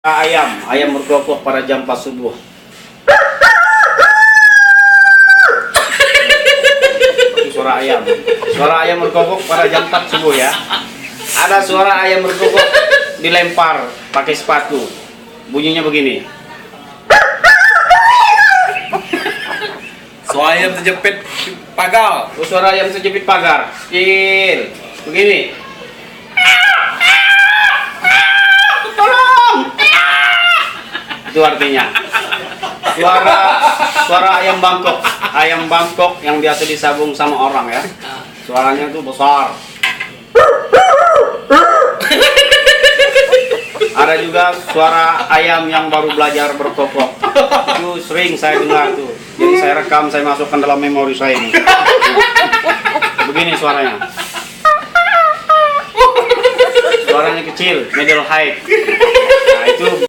Ayam berkokok pada jam 4 subuh. Itu suara ayam berkokok pada jam 4 subuh ya. Ada suara ayam berkokok dilempar pakai sepatu. Bunyinya begini. Suara ayam terjepit pagar. Oh, suara ayam terjepit pagar. Begini. Tolong. Itu artinya. Suara ayam Bangkok yang biasa disabung sama orang ya. Suaranya tuh besar. Ada juga suara ayam yang baru belajar berkokok. Itu sering saya dengar tuh. Jadi saya rekam, saya masukkan dalam memori saya ini. Begini suaranya. Suaranya kecil, middle high. Nah, itu